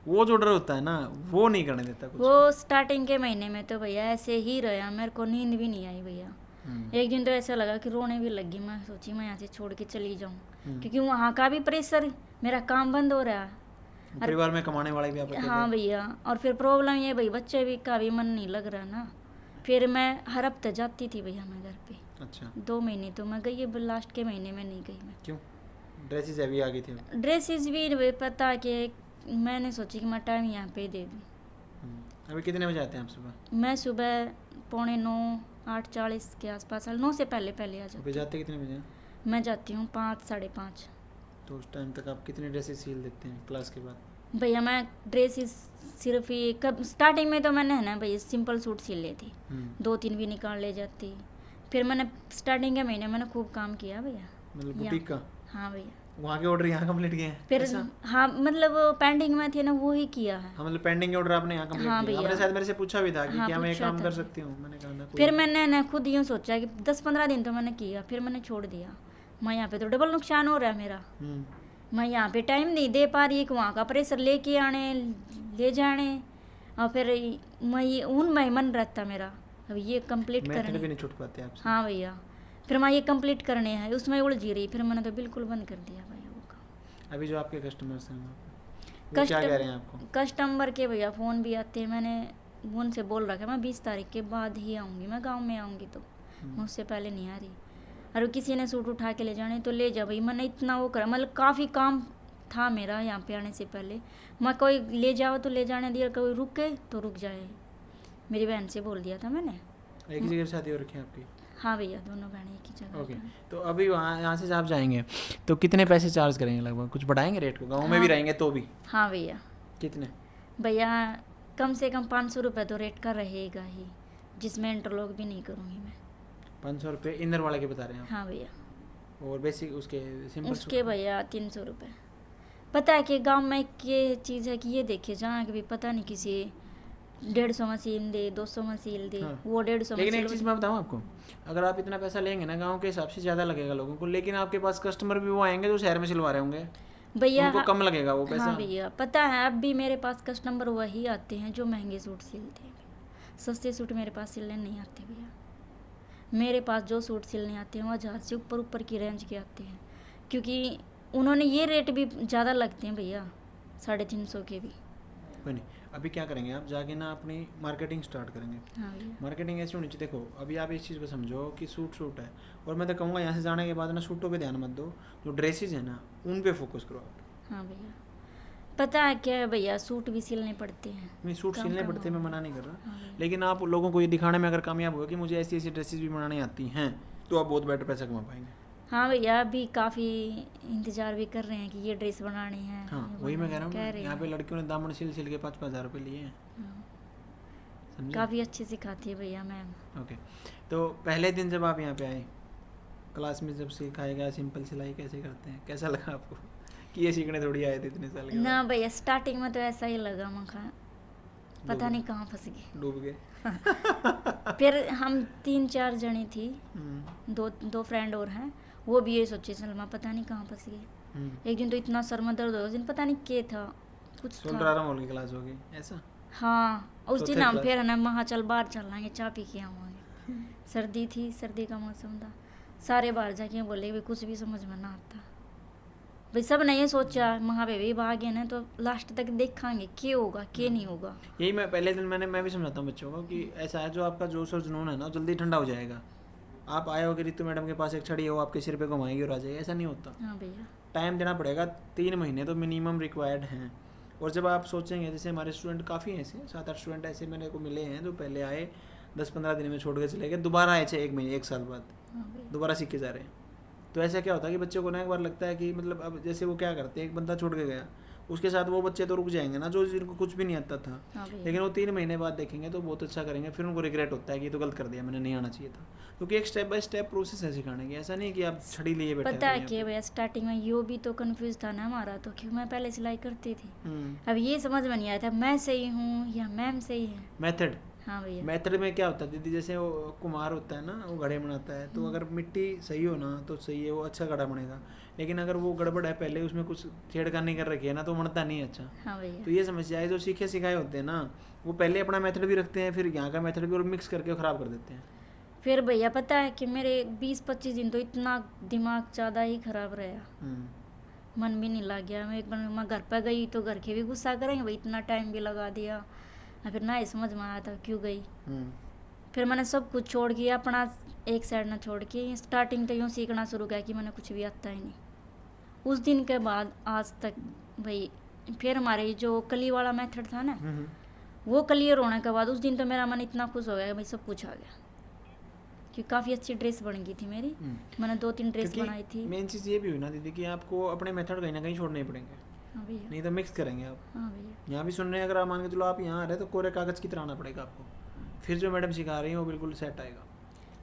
वो जो डर होता है ना, वो नहीं करने देता कुछ।
वो स्टार्टिंग के महीने में तो भैया ऐसे ही रहा, मेरे को नींद भी नहीं आई भैया। एक दिन तो ऐसा लगा कि रोने भी लगी, मैं सोची मैं यहाँ से छोड़ के चली जाऊँ, क्योंकि वहाँ का भी प्रेशर, मेरा काम बंद हो रहा है।
परिवार में कमाने वाले भी आप अकेले?
हाँ भैया, और फिर प्रॉब्लम ये भाई बच्चे भी का भी मन नहीं लग रहा ना। फिर मैं हर हफ्ते जाती थी भैया मैं घर पे।
अच्छा।
2 महीने तो मैं गई, अब लास्ट के महीने में नहीं गई मैं।
क्यों? ड्रेसेस हैवी आ गई थी?
ड्रेसेस भी पता कि मैंने सोची कि मैं टाइम यहाँ पे दे दूँ।
अभी कितने बजे आते हैं आप सुबह?
मैं सुबह 8:45, 8:40 के आसपास, 9 से पहले पहले आ
अभी
जाती
जाते कितने बजे हैं?
हूँ। मैं जाती हूँ 5, 5:30।
तो उस टाइम तक आप कितने ड्रेसेस सील देते हैं क्लास के बाद?
भैया मैं ड्रेसेस सिर्फ ये कब स्टार्टिंग में तो मैंने है ना भैया सिंपल सूट सिल लेती, 2-3 भी निकाल ले जाती। फिर मैंने स्टार्टिंग के महीने मैंने खूब काम किया भैया।
मतलब बुटीक का?
हाँ भैया।
वहाँ के ऑर्डर यहाँ कंप्लीट किए हैं?
फिर
ऐसा?
हाँ मतलब पेंडिंग में थे ना, वो ही किया है।
हाँ, मतलब पेंडिंग के ऑर्डर आपने यहाँ कंप्लीट
हाँ
किए?
भैया।
आपने शायद मेरे से पूछा भी था कि
हाँ,
क्या मैं ये
पूछा
काम
था
कर
जी।
सकती हूँ? मैंने कहा ना कोई
फिर मैंने ना खुद यूँ सोचा कि 10-15 दिन तो मैंने किया, फिर मैंने छोड़ दिया। मैं यहाँ पे तो डबल नुकसान हो रहा है मेरा। मैं यहाँ पे टाइम नहीं दे पा रही, वहाँ का प्रेशर लेके आने ले जाने, और फिर मैं ये उनमें मन रहता मेरा, अब ये कंप्लीट
मेथड
करने।
भी नहीं छूट पाते आपसे?
हाँ भैया, फिर मैं ये कंप्लीट करने हैं, उसमें उलझी रही, फिर मैंने तो बिल्कुल बंद कर दिया भैया वो काम।
अभी जो आपके कस्टमर्स हैं वो क्या कह रहे हैं आपको?
कस्टमर के भैया फ़ोन भी आते हैं। मैंने उनसे बोल रखा है मैं 20 तारीख के बाद ही आऊँगी, मैं गाँव में आऊँगी, तो मैं उससे पहले नहीं आ रही। और किसी ने सूट उठा के ले जाने तो ले जा भाई, मैंने इतना वो करा, मतलब काफ़ी काम था मेरा यहाँ पे आने से पहले। मैं कोई ले जाओ तो ले जाने दिया, कोई रुके तो रुक जाए, मेरी बहन से बोल दिया था मैंने।
एक ही जगह शादी हो रखी है आपकी?
हाँ भैया, दोनों बहनें एक ही जगह
ओके।
पे हैं।
तो अभी वहाँ यहाँ से आप जाएंगे तो कितने पैसे चार्ज करेंगे लगभग? कुछ बढ़ाएंगे रेट को? गाँव में भी रहेंगे तो भी?
हाँ भैया।
कितने?
भैया कम से कम 500 रुपये तो रेट का रहेगा ही, जिसमें इंटरलॉक भी नहीं करूँगी मैं।
500 रुपये इनर वाले के बता रहे हैं आप?
हाँ भैया।
और बेसिक उसके सिंपल
उसके भैया 300 रुपये। पता है कि गांव में ये चीज़ है कि ये देखिए जहाँ कभी पता नहीं किसी 150 में सील दे, 200 में सील दे,
हाँ।
वो 150 में
लेकिन एक
सील
चीज़ मैं बताऊँ आपको, अगर आप इतना पैसा लेंगे ना गांव के हिसाब से ज़्यादा लगेगा लोगों को, लेकिन आपके पास कस्टमर भी वो आएंगे जो शहर में सिलवा रहे होंगे।
भैया
उनको कम लगेगा वो पैसा।
हाँ भैया, पता है अब भी मेरे पास कस्टमर वही आते हैं जो महंगे सूट सिलते हैं। सस्ते सूट मेरे पास सिलने नहीं आते भैया। मेरे पास जो सूट सिलने आते हैं वो 1000 से ऊपर ऊपर की रेंज के आते हैं, क्योंकि उन्होंने ये रेट भी ज़्यादा लगते हैं भैया, 350 के भी।
कोई नहीं, अभी क्या करेंगे आप जाके ना अपनी मार्केटिंग स्टार्ट करेंगे।
हाँ भैया।
मार्केटिंग ऐसी होनी चाहिए, देखो अभी आप इस चीज़ को समझो कि सूट है, और मैं तो कहूँगा यहाँ से जाने के बाद ना सूटों पे ध्यान मत दो, जो ड्रेसेस है ना उन पे फोकस करो आप।
हाँ भैया, पता है क्या है भैया, सूट भी सिलने पड़ते हैं।
नहीं सूट
कम
सिलने
कम
पड़ते हैं, मैं
हो।
मना नहीं कर रहा,
हाँ भैया।
लेकिन आप लोगों को ये दिखाने में अगर कामयाब हो कि मुझे ऐसी ऐसी ड्रेसेस भी बनानी आती हैं, तो आप बहुत बेटर पैसा कमा पाएंगे।
हाँ भैया, अभी काफ़ी इंतज़ार भी कर रहे हैं कि ये ड्रेस बनानी है।
हाँ
ये
वही मैं
बनानी
कह रहा
है,
हूँ, यहाँ पे लड़कियों ने दामन सिल के 5-5 हज़ार रुपये लिए हैं,
हाँ।
समझे।
काफ़ी अच्छी सिखाती है भैया मैम।
ओके, तो पहले दिन जब आप यहाँ पे आए क्लास में, जब सिखाया गया सिंपल सिलाई कैसे करते हैं, कैसा लगा आपको कि ये सीखने थोड़ी आए थे इतने साल के
ना भैया, स्टार्टिंग में तो ऐसा ही लगा, मखा पता नहीं कहाँ फंस गए।
बाद? डूब गए।
फिर हम 3-4 जने थी,
हम्म,
दो फ्रेंड और हैं, वो भी ये सोचे सलमा पता नहीं कहाँ फंस गए।
हम्म।
एक दिन तो इतना सर में दर्द हो, उस दिन पता नहीं क्या था, कुछ था।
सुंदराराम हॉल की क्लास होगी ऐसा।
हाँ, उस दिन
चौथे
हम
क्लास।
फिर है ना वहाँ चल बाहर चल लाएंगे, चाय पी के आवांगे। सर्दी थी, सर्दी का मौसम था, सारे बाहर जाके बोले भाई कुछ भी समझ में ना आता। भाई सब ने ये सोचा वहाँ पे भी भागे ना, तो लास्ट तक देखांगे क्या होगा क्या नहीं होगा।
यही मैं पहले दिन मैं भी समझाता हूँ बच्चों को कि ऐसा है, जो आपका जोश और जुनून है ना जल्दी ठंडा हो जाएगा। आप आए हो कि रितु मैडम के पास एक छड़ी हो आपके सिर पे घुमाएगी और आ जाएगी, ऐसा नहीं होता।
हाँ भैया।
टाइम देना पड़ेगा, 3 महीने तो मिनिमम रिक्वायर्ड हैं। और जब आप सोचेंगे, जैसे हमारे स्टूडेंट काफ़ी हैं ऐसे, 7-8 स्टूडेंट ऐसे मेरे को मिले हैं जो पहले आए 10-15 दिन में छोड़ के चले गए, दोबारा आए 1 महीने 1 साल बाद
हाँ भैया।
दोबारा सीख के जा रहे हैं। तो ऐसा क्या होता है कि बच्चों को ना एक बार लगता है कि मतलब अब जैसे वो क्या करते हैं, एक बंदा छोड़ के गया, उसके साथ वो बच्चे तो रुक जाएंगे ना जो जिनको कुछ भी नहीं आता था,
हाँ भैया।
लेकिन वो 3 महीने बाद देखेंगे तो बहुत अच्छा करेंगे, फिर उनको रिग्रेट होता है कि ये तो गलत कर दिया, मैंने नहीं आना चाहिए था। क्योंकि एक स्टेप बाय स्टेप प्रोसेस है सिखाने की, ऐसा नहीं कि आप छड़ी लिए बैठे
पता है
हैं
क्या भैया, स्टार्टिंग में यो भी तो कंफ्यूज था ना हमारा, तो क्यों मैं पहले सिलाई करती थी।
हम्म।
अब ये समझ में नहीं आया था मैं सही हूँ या मैम सही है।
मेथड
हाँ भैया।
मेथड में क्या होता है दीदी, जैसे वो कुम्हार होता है ना, वो घड़े बनाता है, तो अगर मिट्टी सही हो ना तो सही है, वो अच्छा घड़ा बनेगा। लेकिन अगर वो गड़बड़ है, पहले उसमें कुछ छेड़खानी कर रखी है ना, तो बनता नहीं है अच्छा।
हाँ भैया।
तो ये समस्या है, जो सीखे सिखाए होते हैं ना, वो पहले अपना मेथड भी रखते हैं, फिर यहाँ का मेथड भी और मिक्स करके ख़राब कर देते हैं।
फिर भैया पता है कि मेरे 20-25 दिन तो इतना दिमाग ज़्यादा ही खराब रहा,
हम्म।
मन भी नहीं लग गया। मैं एक बार मैं घर पर गई तो घर के भी गुस्सा करेंगे, भाई इतना टाइम भी लगा दिया। फिर ना ही समझ में आया था क्यों गई।
हम्म।
फिर मैंने सब कुछ छोड़ के अपना एक साइड ना छोड़ के स्टार्टिंग तो यूँ सीखना शुरू किया कि मैंने कुछ भी आता ही नहीं। उस दिन के बाद आज तक भाई, फिर हमारे जो कली वाला मेथड था ना,
हम्म।
वो क्लियर होने के बाद उस दिन तो मेरा मन इतना खुश हो गया कि भाई सब कुछ आ गया, क्योंकि काफ़ी अच्छी ड्रेस बन गई थी मेरी। मैंने 2-3 ड्रेस बनाई थी।
मेन चीज़ ये भी हुई ना दीदी कि आपको अपने मेथड कहीं ना कहीं छोड़ने ही पड़ेंगे,
हाँ भैया।
नहीं तो मिक्स करेंगे आप।
हाँ भैया।
यहाँ भी सुन रहे हैं, अगर आप मान के चलो आप यहाँ आ रहे हैं तो कोरे कागज़ की तरह आना पड़ेगा आपको, फिर जो मैडम सिखा रही हैं वो बिल्कुल सेट आएगा।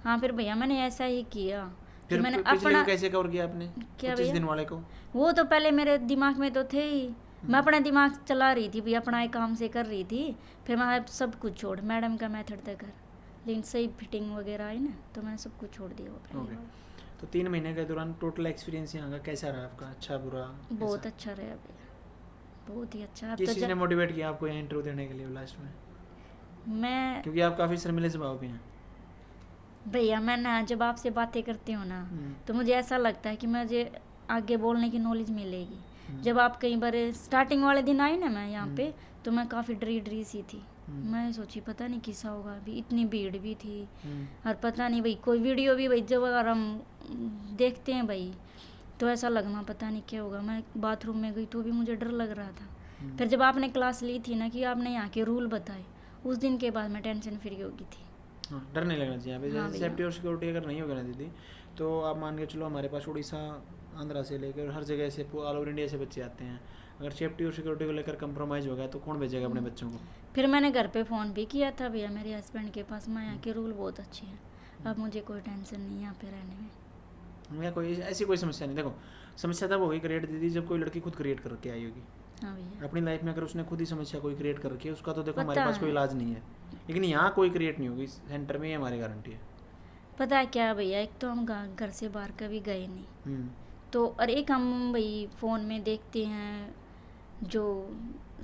हाँ फिर भैया मैंने ऐसा ही किया कि
फिर
मैंने
पिछले
अपना
को कैसे कवर किया आपने,
क्या
25
भैया?
दिन वाले को?
वो तो पहले मेरे दिमाग में तो थे ही, मैं अपना दिमाग चला रही थी भैया, अपना एक काम से कर रही थी। फिर मैं सब कुछ छोड़ मैडम का मेथड तक कर, लेकिन सही फिटिंग वगैरह आई ना तो मैंने सब कुछ छोड़ दिया वो पहले
ओके।
वाला।
तो 3 महीने के दौरान टोटल एक्सपीरियंस यहाँ का कैसा रहा आपका, अच्छा बुरा?
बहुत
कैसा?
अच्छा रहा भैया, बहुत ही अच्छा। अब
किस
तो
चीज़ ने मोटिवेट किया आपको यहाँ इंटरव्यू देने के लिए लास्ट में?
मैं
क्योंकि आप काफ़ी शर्मिले स्वभाव भी हैं।
भैया, मैं ना जब आपसे बातें करती हूँ ना
हम्म।
तो मुझे ऐसा लगता है कि मुझे आगे बोलने की नॉलेज मिलेगी। जब आप कई बार स्टार्टिंग वाले दिन आई ना मैं यहाँ पे, तो मैं काफ़ी डरी सी थी। मैं सोची पता नहीं किसा होगा, अभी इतनी भीड़ भी थी और पता नहीं भाई कोई वीडियो भी भाई जब अगर हम देखते हैं भाई तो ऐसा लगना पता नहीं क्या होगा। मैं बाथरूम में गई तो भी मुझे डर लग रहा था। फिर जब आपने क्लास ली थी ना कि आपने यहाँ के रूल बताए, उस दिन के बाद मैं टेंशन फ्री हो गई थी।
हाँ, डर नहीं लगना चाहिए यहाँ पे।
हाँ
जैसे
भैया।
सेफ्टी और सिक्योरिटी अगर नहीं होगा ना दीदी, तो आप मान के चलो हमारे पास उड़ीसा आंध्रा से लेकर हर जगह से ऑल ओवर इंडिया से बच्चे आते हैं। अगर सेफ्टी और सिक्योरिटी को लेकर कंप्रोमाइज़ हो गया तो कौन भेजेगा अपने बच्चों को?
फिर मैंने घर पे फ़ोन भी किया था भैया मेरे हस्बैंड के पास, मैं यहाँ के रूल बहुत अच्छे हैं, अब मुझे कोई टेंशन नहीं है यहाँ पे रहने में।
या कोई ऐसी कोई समस्या नहीं। देखो, समस्या तब होगी क्रिएट दीदी जब कोई लड़की खुद क्रिएट करके आई होगी
हाँ भैया।
अपनी लाइफ में। अगर उसने खुद ही समस्या कोई क्रिएट कर रखी है, उसका तो देखो हमारे
पता
पास कोई
है।
इलाज नहीं है। लेकिन यहाँ कोई क्रिएट नहीं होगी, सेंटर में ही हमारी गारंटी है।
पता है क्या भैया, एक तो हम घर से बाहर कभी गए नहीं, तो और एक हम भाई फ़ोन में देखते हैं जो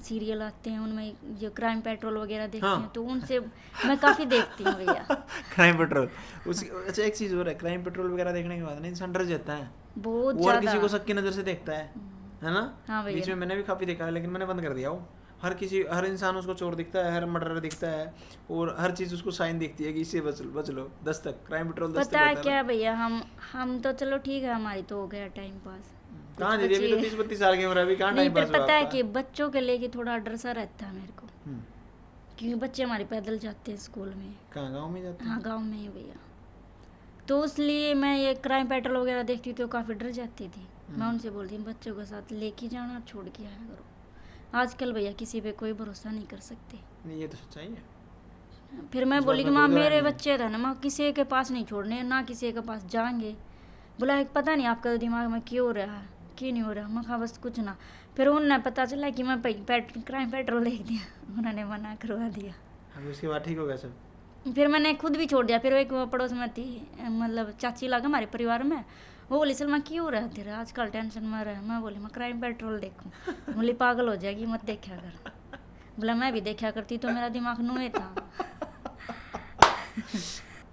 सीरियल आते हैं, उनमें जो क्राइम पेट्रोल वगैरह देखते
हाँ।
हैं, तो उनसे मैं काफ़ी देखती हूँ भैया।
क्राइम पेट्रोल उसी अच्छा एक चीज़ और है, क्राइम पेट्रोल वगैरह देखने के बाद ना इंसान डर जाता है,
बहुत
वो हर
ज़्यादा।
किसी को शक की नज़र से देखता है ना।
हाँ भैया।
बीच में मैंने भी काफ़ी देखा है, लेकिन मैंने बंद कर दिया वो। हर इंसान उसको चोर दिखता है, हर मर्डर दिखता है, और हर चीज़ उसको साइन दिखती है कि इससे बच लो। 10 तक क्राइम पेट्रोल 10 तक
पता है
होता है
क्या
ना।
भैया, हम तो चलो ठीक है, हमारी तो हो गया टाइम पास।
कहाँ
कुछ
दीदी, अभी तो
बच्चे
30-32 साल की उम्र है, अभी कहाँ
नहीं,
टाइम
फिर
पास हुआ
पता है
आपका।
कि बच्चों के लेके थोड़ा डर सा रहता है मेरे को,
हम्म,
क्योंकि बच्चे हमारे पैदल जाते हैं स्कूल में।
कहाँ गाँव में जाते हैं?
हाँ, गांव में ही भैया। तो इसलिए मैं ये क्राइम पेट्रोल वगैरह देखती तो काफ़ी डर जाती थी। मैं उनसे बोलती हूँ बच्चों के साथ लेके जाना और छोड़ के आया करो। आजकल भैया किसी पे कोई भरोसा नहीं कर सकते।
नहीं, ये तो सच्चाई है।
फिर मैं
इस
बोली
बात
कि
में
माँ
कोई दो राय
मेरे
नहीं है।
बच्चे थे ना, माँ किसी के पास नहीं छोड़ने, ना किसी के पास जाएंगे। बोला एक पता नहीं आपका दिमाग में क्यों हो रहा है, क्यों नहीं हो रहा। मैं कहा बस कुछ ना। फिर उन्हें पता चला कि मैं क्राइम पेट्रोल देख दिया, उन्होंने मना करवा दिया।
अभी उसके बाद ठीक हो गया सब?
फिर मैंने खुद भी छोड़ दिया। फिर एक पड़ोस में थी, मतलब चाची लगा हमारे परिवार में, वो बोली सलमा क्यों रहा तेरा आजकल टेंशन में रहा। मैं बोली मैं क्राइम पेट्रोल देखूं। बोली पागल हो जाएगी, मत देखा कर। बोला मैं भी देखा करती तो मेरा दिमाग नुए था।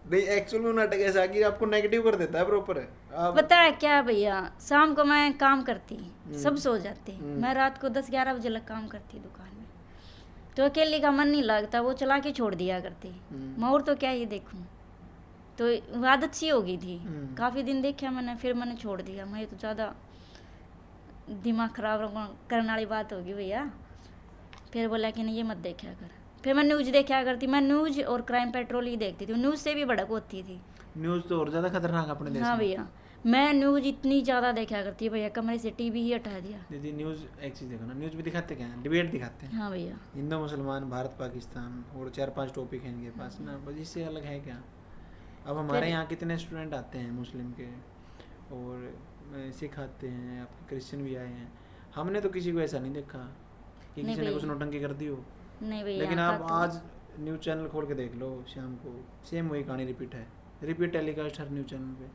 नहीं, एक्चुअल में नाटक ऐसा है कि आपको नेगेटिव कर देता है प्रॉपर है। आप
पता है क्या भैया, शाम को मैं काम करती, सब सो जाते,
हम्म।
मैं रात को 10-11 बजे लग काम करती दुकान में, तो अकेले का मन नहीं लगता, वो चला के छोड़ दिया करती। मैं और तो क्या ही देखूं, तो वो आदत सी हो गई थी। काफ़ी दिन देखा मैंने, फिर मैंने छोड़ दिया। मैं ये तो ज़्यादा दिमाग खराब करने वाली बात होगी भैया। फिर बोला कि नहीं ये मत देखा कर। फिर मैं न्यूज़ देखा करती, मैं न्यूज़ और क्राइम पेट्रोल ही देखती थी। न्यूज़ से भी भड़क होती थी।
न्यूज़ तो और ज़्यादा खतरनाक है अपने देश
हाँ
में।
भैया, मैं न्यूज़ इतनी ज़्यादा देखा करती भैया, कमरे से टीवी ही हटा दिया।
दीदी न्यूज़ एक चीज़ देखो ना, न्यूज़ भी दिखाते क्या है, डिबेट दिखाते हैं।
हाँ भैया।
हिंदू मुसलमान, भारत पाकिस्तान, और 4-5 टॉपिक हैं इनके पास ना, बस इससे अलग है क्या। अब हमारे
फिर-
यहाँ कितने स्टूडेंट आते हैं मुस्लिम के, और सिख आते हैं, आपके क्रिश्चियन भी आए हैं। हमने तो किसी को ऐसा नहीं देखा कि
नहीं
किसी ने
भैया।
कुछ नौटंकी कर दी हो।
नहीं भैया,
लेकिन
यहाँ
आप
का तो-
आज न्यूज़ चैनल खोल के देख लो, शाम को सेम वही कहानी रिपीट है, रिपीट टेलीकास्ट हर न्यूज़ चैनल पे।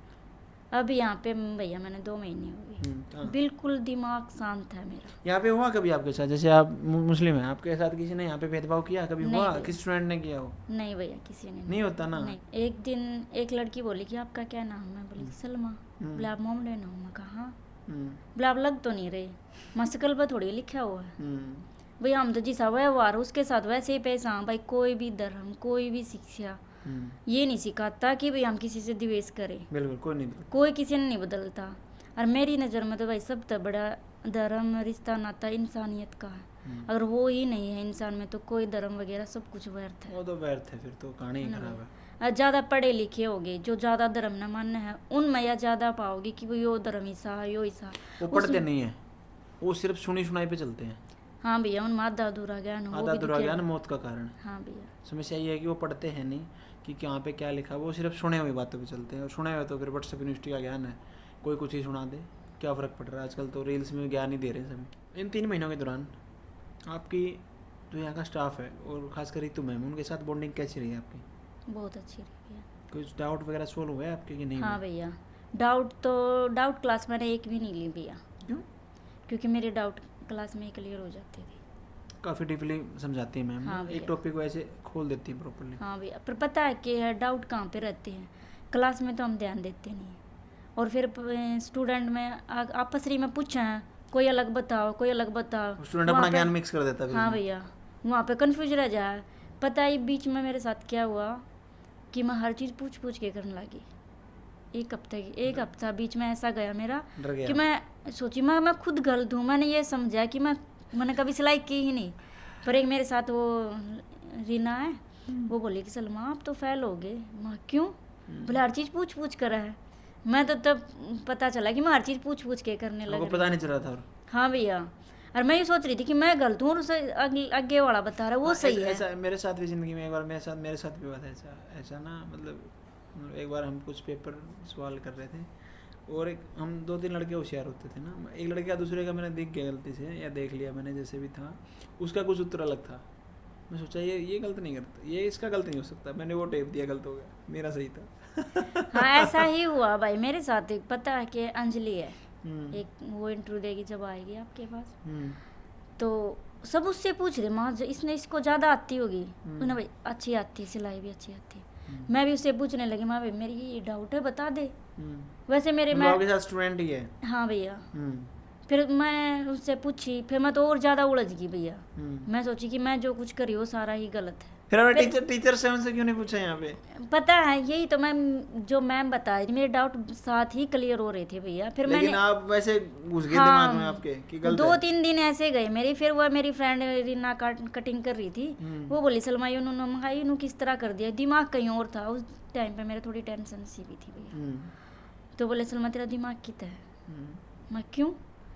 अभी यहाँ पे भैया मैंने 2 महीने हो गए,
हाँ।
बिल्कुल दिमाग शांत है मेरा।
यहाँ पे हुआ कभी आपके साथ, जैसे आप मुस्लिम हैं, आपके साथ किसी ने यहाँ पे भेदभाव किया कभी?
नहीं
हुआ
भैया।
किसी स्टूडेंट ने किया हो?
नहीं भैया, किसी ने
नहीं होता ना।
नहीं। एक दिन एक लड़की बोली कि आपका क्या नाम है, बोली सलमा। बोले आप मोमडन हो, मैं कहा हाँ। बोले आप लग तो नहीं रहे, मस्कल पर थोड़ी लिखा हुआ है। भाई हम तो जिसा व्यवहार उसके साथ वैसे ही पेश। हाँ भाई, कोई भी धर्म, कोई भी शिक्षा ये नहीं सिखाता कि भाई हम किसी से द्वेष करें।
बिल्कुल, कोई नहीं बदलता।
कोई किसी ने नहीं बदलता। और मेरी नज़र में तो भाई सब तो बड़ा धर्म, रिश्ता, नाता इंसानियत का है। अगर वो ही नहीं है इंसान में, तो कोई धर्म वगैरह सब कुछ व्यर्थ है।
वो तो व्यर्थ है, फिर तो कहानी ही खराब है।
और ज़्यादा पढ़े लिखे होगे, जो ज़्यादा धर्म न मानना है, उनमें या ज़्यादा पाओगे कि वो यो धर्म ऐसा है, यो ऐसा।
वो पढ़ते नहीं है, वो सिर्फ सुनी सुनाई पे चलते हैं।
हाँ भैया, उनमें आधा अधूरा ज्ञान हो, वो
आधा
भी
अधूरा ज्ञान
दिखेगा।
मौत का कारण है।
हाँ भैया।
समस्या ये है कि वो पढ़ते हैं नहीं कि यहाँ पे क्या लिखा है, वो सिर्फ सुने हुई बातों पे चलते हैं। और सुने हुए तो फिर व्हाट्सएप यूनिवर्सिटी का ज्ञान है, कोई कुछ ही सुना दे, क्या फ़र्क पड़ रहा है। आजकल तो रील्स में ज्ञान ही दे रहे हैं सभी। इन 3 महीनों के दौरान आपकी जो यहाँ का स्टाफ है, और खासकर रितु मैम, उनके साथ बॉन्डिंग कैसी रही है आपकी?
बहुत अच्छी रही भैया।
कुछ डाउट वगैरह सोल्व हुए आपके कि नहीं?
हाँ
हुए?
भैया, डाउट क्लास मैंने एक भी नहीं ली भैया,
क्यों?
क्योंकि मेरे डाउट क्लास में ही क्लियर हो जाते थे।
काफ़ी डीपली समझाती है मैम।
हाँ
एक
भैया।
टॉपिक को ऐसे खोल देती है प्रॉपर्ली।
हाँ भैया, पर पता है कि डाउट कहाँ पे रहते हैं, क्लास में तो हम ध्यान देते नहीं हैं। और फिर स्टूडेंट में आपस में पूछें, कोई अलग बताओ, कोई अलग बताओ,
स्टूडेंट
वहाँ
अपना
पे-
ज्ञान मिक्स कर देता है।
हाँ भैया, वहाँ पे कंफ्यूज रह जाए। पता है बीच में मेरे साथ क्या हुआ कि मैं हर चीज़ पूछ पूछ के करने लगी। एक हफ्ता बीच में ऐसा गया मेरा
डर गया।
कि मैं सोची मैं खुद गलत हूँ। मैंने ये समझा कि मैंने कभी सिलाई की ही नहीं। पर एक मेरे साथ वो रीना है, वो बोली कि सलमा आप तो फेल हो गए। मैं क्यों? बोले हर चीज़ पूछ पूछ कर है। मैं तो तब पता चला कि मैं हर चीज़ पूछ पूछ के करने
आपको
लग
पता नहीं चल रहा था? और
हाँ भैया, और मैं ये सोच रही थी कि मैं गलत हूँ और उसे आगे वाला बता रहा है वो सही है।
ऐसा मेरे साथ भी ज़िंदगी में एक बार मेरे साथ भी हुआ था ऐसा ना। मतलब एक बार हम कुछ पेपर सवाल कर रहे थे, और एक हम 2-3 लड़के होशियार होते थे ना। एक लड़के का दूसरे का मैंने देख गया गलती से, या देख लिया मैंने जैसे भी था, उसका कुछ उत्तर अलग था। मैं सोचा ये गलत नहीं करता, ये इसका गलत नहीं हो सकता। मैंने वो टेप दिया, गलत हो गया, मेरा सही था।
हाँ ऐसा ही हुआ भाई मेरे साथ। पता है कि अंजलि है, एक वो इंटरव्यू देगी जब आएगी आपके पास,
हम्म,
तो सब उससे पूछ रहे माँ इसने इसको ज़्यादा आती होगी,
हम्म।
उन्हें भाई अच्छी आती है, सिलाई भी अच्छी आती है।
हम्म।
मैं भी उससे पूछने लगी माँ भाई मेरी ये डाउट है बता दे।
हम्म।
वैसे मेरे
मतलब
मैं
आपके साथ स्टूडेंट ही है।
हाँ भैया,
हम्म।
फिर मैं उससे पूछी, फिर मैं तो और ज़्यादा उलझ गई भैया।
हम्म।
मैं सोची कि मैं जो कुछ करी वो सारा ही गलत है।
फिर हमें
फिर-
टीचर से उनसे क्यों नहीं पूछा यहाँ पे?
पता है यही तो मैम, जो मैम बता रही थी मेरे डाउट साथ ही क्लियर हो रहे थे भैया। फिर
लेकिन
मैंने
आप वैसे घुस गए दिमाग में
हाँ
आपके कि गलत
दो
है।
3 दिन ऐसे गए मेरी। फिर वो मेरी फ्रेंड रीना कटिंग कर रही थी,
हम्म।
वो बोली सलमाई उन्होंने मंगाई उन्होंने किस तरह कर दिया, दिमाग कहीं और था उस टाइम पे। मेरे थोड़ी टेंशन सी भी थी भैया।
हम्म।
तो बोले सलमा तेरा दिमाग कितना है?
हम्म।
मैं क्यों?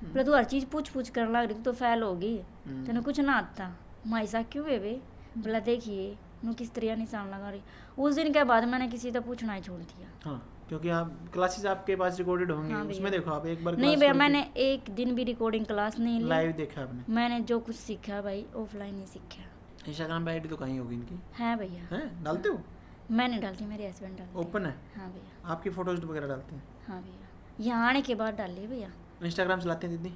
बोले तू हर चीज़ पूछ पूछ कर लग रही, तू तो फेल होगी,
हम्म।
तेने कुछ ना आता। मैं ऐसा क्यों बेबे? बोला देखिए नु किस तरह निशान लगा रही। उस दिन के बाद मैंने किसी से पूछना ही छोड़ दिया।
हाँ, क्योंकि आप क्लासेस आपके पास रिकॉर्डेड होंगे,
हाँ
उसमें
भैया।
देखो आप एक बार
नहीं
क्लास
भैया,
करके
मैंने एक दिन भी रिकॉर्डिंग क्लास नहीं ली।
लाइव देखा आपने।
मैंने जो कुछ सीखा भाई ऑफलाइन ही सीखा
इंस्टाग्राम पे आईडी तो कहीं होगी इनकी,
है भैया।
हैं? डालते हो?
मैं नहीं डालती, मेरे हस्बैंड डालते हैं।
ओपन है?
हाँ भैया।
आपकी फोटोज वगैरह डालते हैं?
हाँ भैया, यहाँ आने के बाद डाली भैया।
इंस्टाग्राम चलाते हैं दीदी?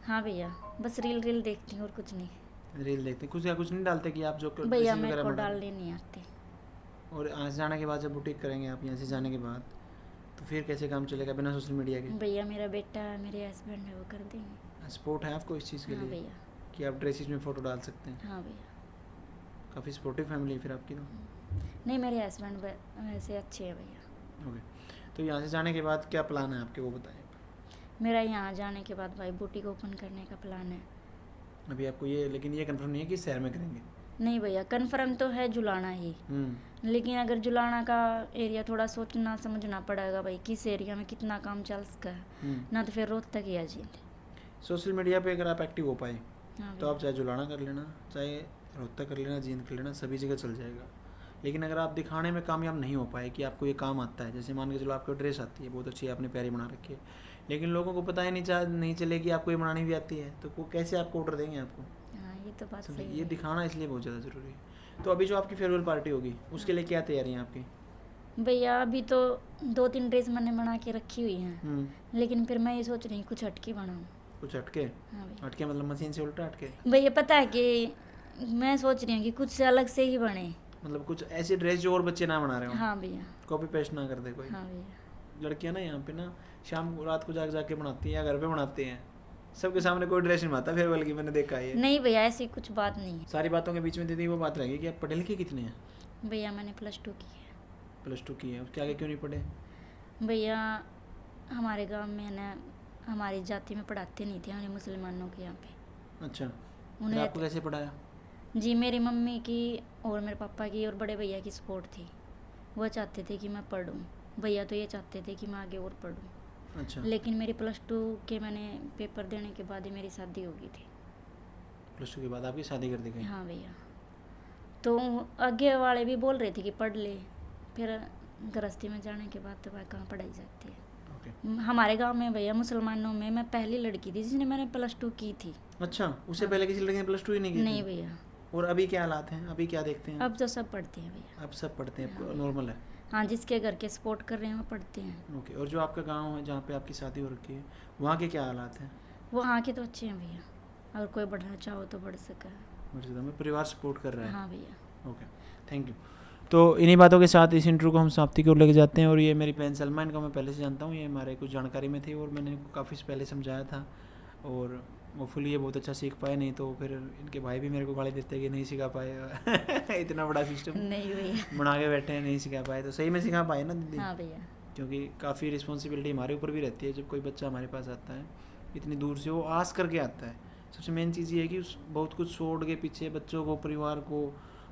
हाँ भैया, बस रील देखती हूँ और कुछ नहीं
रील देखते हैं, कुछ या कुछ नहीं डालते कि आप जो
भैया।
ड्रेसेस
मेरे
वगैरह
को
में डाल-
डालने नहीं आते।
और यहाँ से जाने के बाद जब बुटीक करेंगे आप, यहाँ से जाने के बाद तो फिर कैसे काम चलेगा बिना सोशल मीडिया के?
भैया मेरा बेटा है, मेरे हस्बैंड है, वो कर देंगे।
सपोर्ट है आपको इस चीज़ के
हाँ
लिए
भैया।
कि आप ड्रेसेस में फ़ोटो डाल सकते हैं?
हाँ भैया।
काफ़ी सपोर्टिव फैमिली है फिर आपकी तो।
नहीं मेरे हस्बैंड वैसे अच्छे हैं भैया।
ओके, तो यहाँ से जाने के बाद क्या प्लान है आपके, वो बताएं।
मेरा यहाँ जाने के बाद भाई बुटीक ओपन करने का प्लान है।
अभी आपको ये, लेकिन ये कंफर्म नहीं है कि इस शहर में करेंगे?
नहीं भैया, कन्फर्म तो है जुलाना ही, लेकिन अगर जुलाना का एरिया थोड़ा सोचना समझना पड़ेगा भाई, किस एरिया में कितना काम चल सका है, ना तो फिर रोहतक ही आ जाए।
सोशल मीडिया पे अगर आप एक्टिव हो पाए
हाँ
तो आप चाहे जुलाना कर लेना, चाहे रोहतक कर लेना, जींद कर लेना, सभी जगह चल जाएगा। लेकिन अगर आप दिखाने में कामयाब नहीं हो पाए कि आपको ये काम आता है, जैसे मान के चलो आपको ड्रेस आती है बहुत अच्छी है, आपने प्यारी बना रखी है, लेकिन लोगों को पता ही नहीं चले कि आपको ये बनानी भी आती है, तो वो कैसे आपको ऑर्डर देंगे आपको?
हाँ ये तो बात
समझे?
सही
ये
है
दिखाना इसलिए बहुत ज़्यादा ज़रूरी है। तो अभी जो आपकी फेयरवेल पार्टी होगी उसके लिए क्या तैयारी है आपकी?
भैया। अभी तो 2-3 ड्रेस मैंने बना के रखी हुई हैं,
हम्म।
लेकिन फिर मैं ये सोच रही हूँ कुछ हटके बनाऊँ।
कुछ हटके?
हाँ भैया।
हटके मतलब मशीन से उल्टा हटके?
भैया पता है कि मैं सोच रही हूँ कि कुछ से अलग से ही बने।
मतलब कुछ ऐसी ड्रेस जो और बच्चे ना बना रहे हो,
हाँ भैया।
कॉपी पेस्ट ना कर दे कोई।
हाँ भैया।
लड़कियां ना यहाँ पे ना शाम को रात को जाके बनाती हैं या घर पे बनाती हैं, सबके सामने कोई ड्रेस नहीं बनाता फेयरवेल की, मैंने देखा है ये।
नहीं भैया, ऐसी कुछ बात नहीं है।
सारी बातों के बीच में दीदी वो बात रहेगी कि आप पढ़े लिखे कितने हैं?
भैया मैंने +2 की है।
+2 की है, उसके आगे क्यों नहीं पढ़े?
भैया हमारे गांव में है ना, हमारी जाति में पढ़ाते नहीं थे, हमें मुसलमानों के यहाँ पे।
अच्छा, फिर
उन्हें
आपको कैसे पढ़ाया?
जी मेरी मम्मी की और मेरे पापा की और बड़े भैया की सपोर्ट थी, वो चाहते थे कि मैं पढूं। भैया तो ये चाहते थे कि मैं आगे और पढूं।
अच्छा,
लेकिन मेरी +2 के मैंने पेपर देने के बाद ही मेरी शादी हो गई थी।
+2 के बाद आपकी शादी कर दी गई?
हाँ भैया। तो आगे वाले भी बोल रहे थे कि पढ़ ले, फिर गृहस्थी में जाने के बाद तो वह कहाँ पढ़ाई जाती है।
ओके।
हमारे गांव में भैया मुसलमानों में मैं पहली लड़की थी जिसने मैंने +2 की थी।
अच्छा, उससे पहले किसी लड़के ने +2 ही नहीं की
नहीं
थी?
भैया।
और अभी क्या हालात हैं, अभी क्या देखते हैं?
अब तो सब पढ़ते हैं भैया।
अब सब पढ़ते हैं,
हाँ।
नॉर्मल है?
हाँ, जिसके घर के सपोर्ट कर रहे हैं वो पढ़ते हैं।
ओके। और जो आपका गांव है जहाँ पे आपकी शादी हो रखी है, वहाँ के क्या हालात हैं?
वहाँ के तो अच्छे हैं भैया, अगर कोई बढ़ना चाहो तो बढ़ सका।
मर्ज़िदा में परिवार सपोर्ट कर रहा है?
हाँ भैया।
Okay, thank you. तो इन्हीं बातों के साथ इस इंटरव्यू को हम समाप्ति की ओर लेके जाते हैं। और ये मेरी बहन सलमा, इनको मैं पहले से जानता हूँ, ये हमारे कुछ जानकारी में थी और मैंने इनको काफ़ी पहले समझाया था और होपफुली ये बहुत अच्छा सीख पाए, नहीं तो फिर इनके भाई भी मेरे को गाली देते हैं कि नहीं सिखा पाए इतना बड़ा सिस्टम
नहीं भैया।
बना के बैठे हैं, नहीं सिखा पाए। तो सही में सिखा पाए ना दीदी?
हाँ भैया।
क्योंकि काफ़ी रिस्पॉन्सिबिलिटी हमारे ऊपर भी रहती है जब कोई बच्चा हमारे पास आता है इतनी दूर से, वो आस करके आता है। सबसे मेन चीज़ ये है कि उस बहुत कुछ छोड़ के पीछे बच्चों को, परिवार को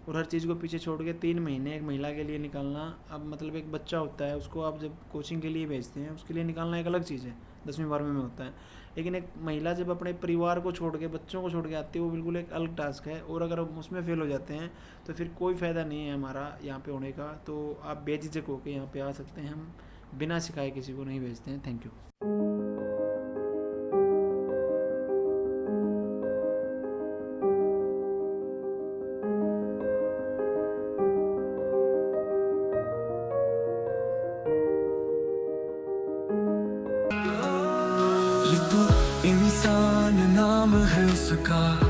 और हर चीज़ को पीछे छोड़ के 3 महीने एक महिला के लिए निकालना, अब मतलब एक बच्चा होता है उसको आप जब कोचिंग के लिए भेजते हैं उसके लिए निकालना एक अलग चीज़ है, 10वीं 12वीं में होता है। लेकिन एक महिला जब अपने परिवार को छोड़ के, बच्चों को छोड़ के आती है, वो बिल्कुल एक अलग टास्क है। और अगर हम उसमें फेल हो जाते हैं तो फिर कोई फ़ायदा नहीं है हमारा यहाँ पे होने का। तो आप बेझिझक होकर यहाँ पे आ सकते हैं, हम बिना सिखाए किसी को नहीं भेजते हैं। Thank you.
सका।